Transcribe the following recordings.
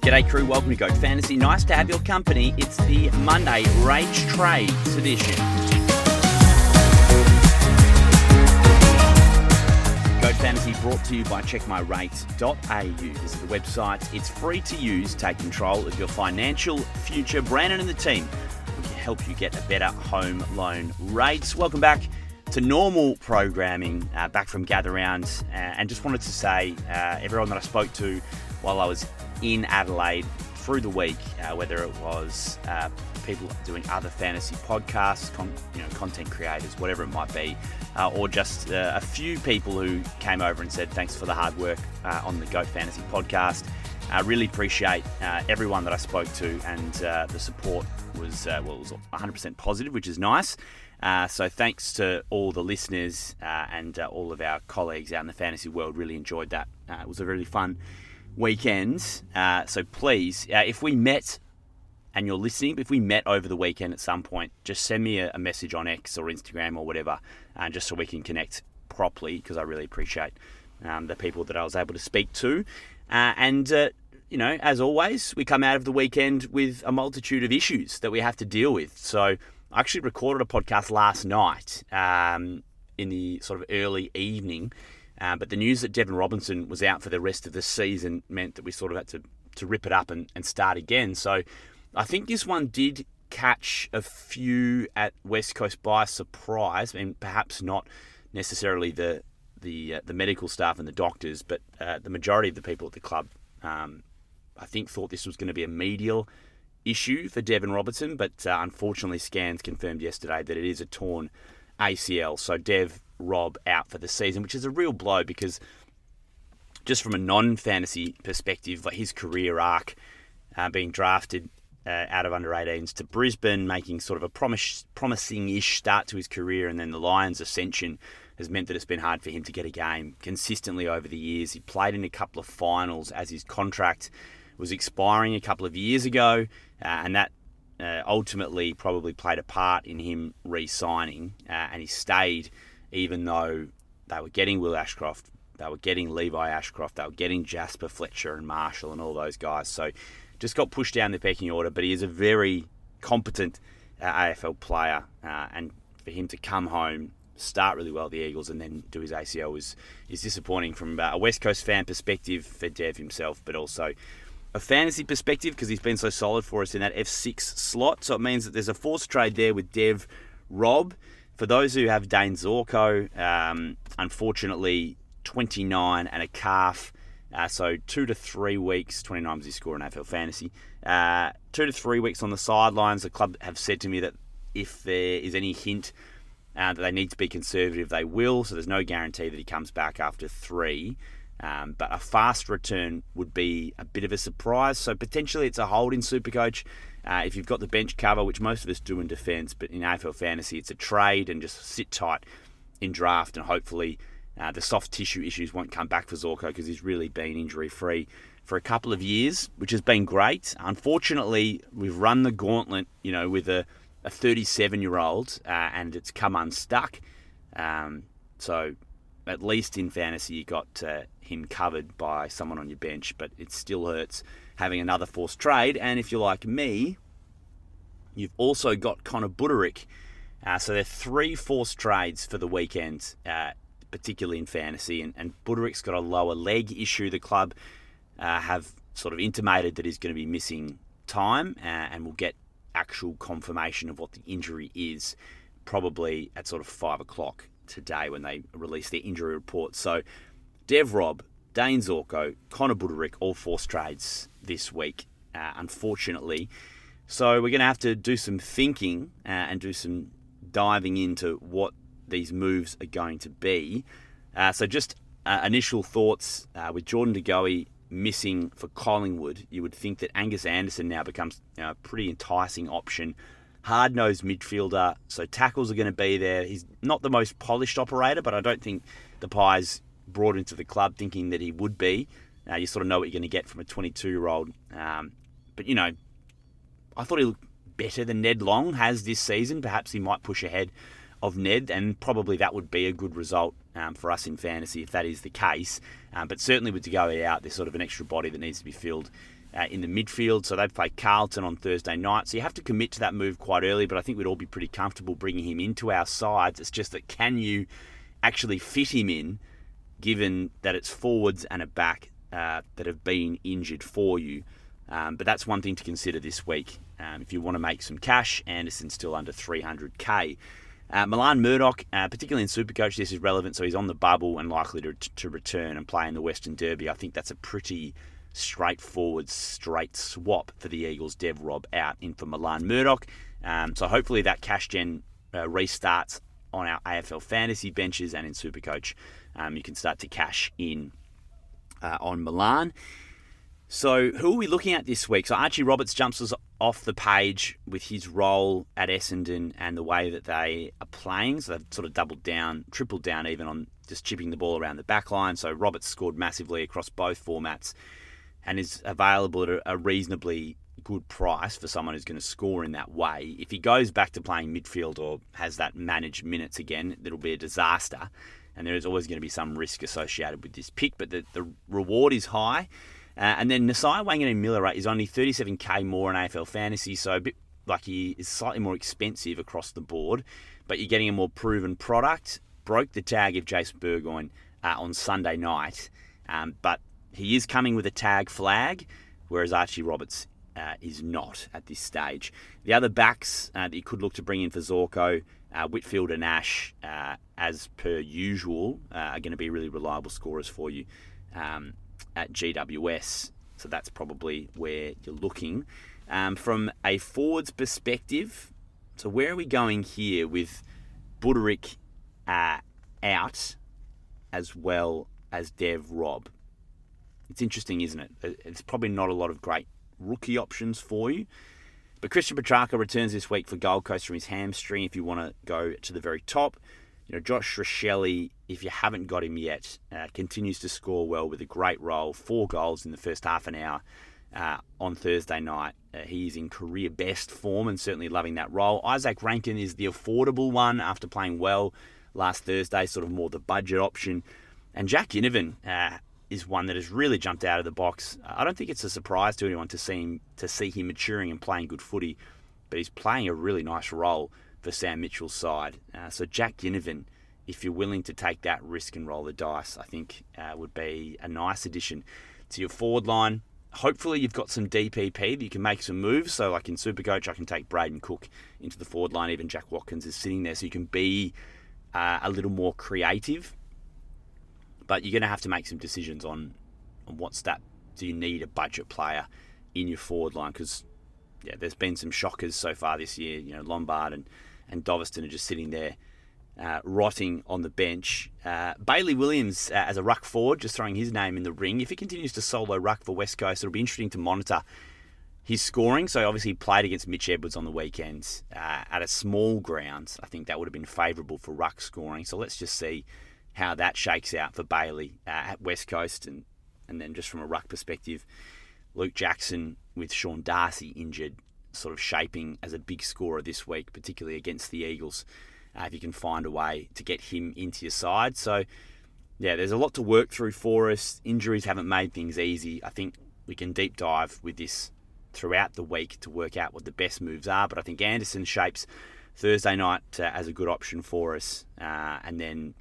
G'day crew, welcome to Goat Fantasy. Nice to have your company. It's the Monday Rage Trades edition. Goat Fantasy brought to you by checkmyrate.au. This is the website. It's free to use. Take control of your financial future. Brandon and the team will help you get a better home loan rates. Welcome back to normal programming, back from Gather Round, and just wanted to say everyone that I spoke to while I was in Adelaide through the week, whether it was people doing other fantasy podcasts, content creators, whatever it might be, or just a few people who came over and said thanks for the hard work on the Goat Fantasy podcast. I really appreciate everyone that I spoke to, and the support was 100% positive, which is nice. So thanks to all the listeners and all of our colleagues out in the fantasy world. Really enjoyed that. It was a really fun weekend. So please, if we met and you're listening, if we met over the weekend at some point, just send me a message on X or Instagram or whatever, just so we can connect properly, because I really appreciate the people that I was able to speak to. And as always, we come out of the weekend with a multitude of issues that we have to deal with. So I actually recorded a podcast last night in the sort of early evening, but the news that Devon Robinson was out for the rest of the season meant that we sort of had to rip it up and start again. So I think this one did catch a few at West Coast by surprise, and perhaps not necessarily the medical staff and the doctors, but the majority of the people at the club, I think, thought this was going to be a medial issue for Devon Robinson, but unfortunately scans confirmed yesterday that it is a torn ACL. So Dev Rob out for the season, which is a real blow, because just from a non-fantasy perspective, like his career arc, being drafted out of under-18s to Brisbane, making sort of a promising-ish start to his career, and then the Lions' ascension has meant that it's been hard for him to get a game consistently over the years. He played in a couple of finals as his contract was expiring a couple of years ago, and that ultimately probably played a part in him re-signing, and he stayed even though they were getting Will Ashcroft, they were getting Levi Ashcroft, they were getting Jasper Fletcher and Marshall and all those guys. So just got pushed down the pecking order, but he is a very competent AFL player, and for him to come home, start really well at the Eagles, and then do his ACL is disappointing from a West Coast fan perspective for Dev himself, but also a fantasy perspective, because he's been so solid for us in that F6 slot. So it means that there's a forced trade there with Dev Rob. For those who have Dayne Zorko, unfortunately 29 and a calf, so 2 to 3 weeks. 29 was his score in AFL Fantasy. 2 to 3 weeks on the sidelines. The club have said to me that if there is any hint that they need to be conservative, they will. So there's no guarantee that he comes back after 3. But a fast return would be a bit of a surprise. So potentially it's a hold in Supercoach. If you've got the bench cover, which most of us do in defence, but in AFL Fantasy it's a trade, and just sit tight in draft, and hopefully the soft tissue issues won't come back for Zorko, because he's really been injury-free for a couple of years, which has been great. Unfortunately, we've run the gauntlet, with a 37-year-old, and it's come unstuck. So at least in fantasy you got him covered by someone on your bench, but it still hurts having another forced trade. And if you're like me, you've also got Connor Buderick. So there are 3 forced trades for the weekend, particularly in fantasy, and Buderick's got a lower leg issue. The club have sort of intimated that he's going to be missing time, and we'll get actual confirmation of what the injury is probably at sort of 5 o'clock today when they release their injury report. So Dev Rob, Dayne Zorko, Connor Buderick, all forced trades this week, unfortunately. So we're going to have to do some thinking and do some diving into what these moves are going to be. So just initial thoughts with Jordan De Goey missing for Collingwood. You would think that Angus Anderson now becomes a pretty enticing option. Hard-nosed midfielder, so tackles are going to be there. He's not the most polished operator, but I don't think the Pies brought into the club thinking that he would be. You sort of know what you're going to get from a 22-year-old. But, I thought he looked better than Ned Long has this season. Perhaps he might push ahead of Ned, and probably that would be a good result for us in fantasy if that is the case. But certainly with De Goey out, there's sort of an extra body that needs to be filled in the midfield. So they've played Carlton on Thursday night. So you have to commit to that move quite early, but I think we'd all be pretty comfortable bringing him into our sides. It's just that can you actually fit him in, given that it's forwards and a back that have been injured for you. But that's one thing to consider this week. If you want to make some cash, Anderson's still under 300k. Milan Murdoch, particularly in Supercoach, this is relevant. So he's on the bubble and likely to return and play in the Western Derby. I think that's a pretty straightforward, straight swap for the Eagles. Dev Rob out in for Milan Murdoch. So hopefully that cash gen restarts on our AFL fantasy benches and in Supercoach. You can start to cash in on Milan. So who are we looking at this week? So Archie Roberts jumps us off the page with his role at Essendon and the way that they are playing. So they've sort of tripled down even on just chipping the ball around the back line. So Roberts scored massively across both formats and is available at a reasonably good price for someone who's going to score in that way. If he goes back to playing midfield or has that managed minutes again, it'll be a disaster. And there is always going to be some risk associated with this pick, but the reward is high. And then Nasai Wanganeen-Miller is only 37k more in AFL fantasy, so a bit like he is slightly more expensive across the board, but you're getting a more proven product. Broke the tag of Jason Burgoyne on Sunday night, but he is coming with a tag flag, whereas Archie Roberts is not at this stage. The other backs that you could look to bring in for Zorko, Whitfield and Ash, as per usual, are going to be really reliable scorers for you at GWS. So that's probably where you're looking. From a forwards perspective, so where are we going here with Buderick out as well as Dev Rob? It's interesting, isn't it? It's probably not a lot of great rookie options for you. But Christian Petrarca returns this week for Gold Coast from his hamstring if you want to go to the very top. Josh Rachele, if you haven't got him yet, continues to score well with a great role. 4 goals in the first half an hour on Thursday night. He is in career best form and certainly loving that role. Isaac Rankin is the affordable one after playing well last Thursday, sort of more the budget option. And Jack Ginnivan is one that has really jumped out of the box. I don't think it's a surprise to anyone to see him maturing and playing good footy, but he's playing a really nice role for Sam Mitchell's side. So Jack Ginnivan, if you're willing to take that risk and roll the dice, I think would be a nice addition to your forward line. Hopefully you've got some DPP that you can make some moves. So like in Supercoach, I can take Braden Cook into the forward line. Even Jack Watkins is sitting there, so you can be a little more creative. But you're going to have to make some decisions on what's that. Do you need a budget player in your forward line? Because there's been some shockers so far this year. Lombard and Doveston are just sitting there rotting on the bench. Bailey Williams as a ruck forward, just throwing his name in the ring. If he continues to solo ruck for West Coast, it'll be interesting to monitor his scoring. So obviously he played against Mitch Edwards on the weekends at a small ground. I think that would have been favourable for ruck scoring. So let's just see how that shakes out for Bailey at West Coast. And then just from a ruck perspective, Luke Jackson with Sean Darcy injured, sort of shaping as a big scorer this week, particularly against the Eagles, if you can find a way to get him into your side. So, there's a lot to work through for us. Injuries haven't made things easy. I think we can deep dive with this throughout the week to work out what the best moves are. But I think Anderson shapes Thursday night as a good option for us. And then,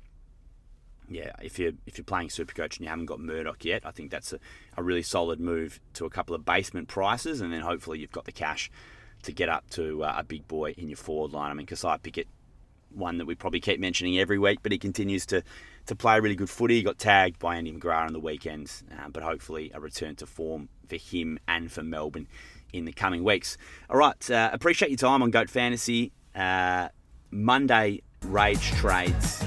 if you're playing Supercoach and you haven't got Murdoch yet, I think that's a really solid move to a couple of basement prices, and then hopefully you've got the cash to get up to a big boy in your forward line. I mean, Kasai Pickett, one that we probably keep mentioning every week, but he continues to play really good footy. He got tagged by Andy McGrath on the weekend, but hopefully a return to form for him and for Melbourne in the coming weeks. All right, appreciate your time on Goat Fantasy. Monday Rage Trades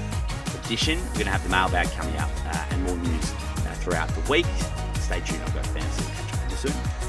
edition. We're going to have the mailbag coming up and more news throughout the week. Stay tuned on Goat Fantasy. Catch up with you soon.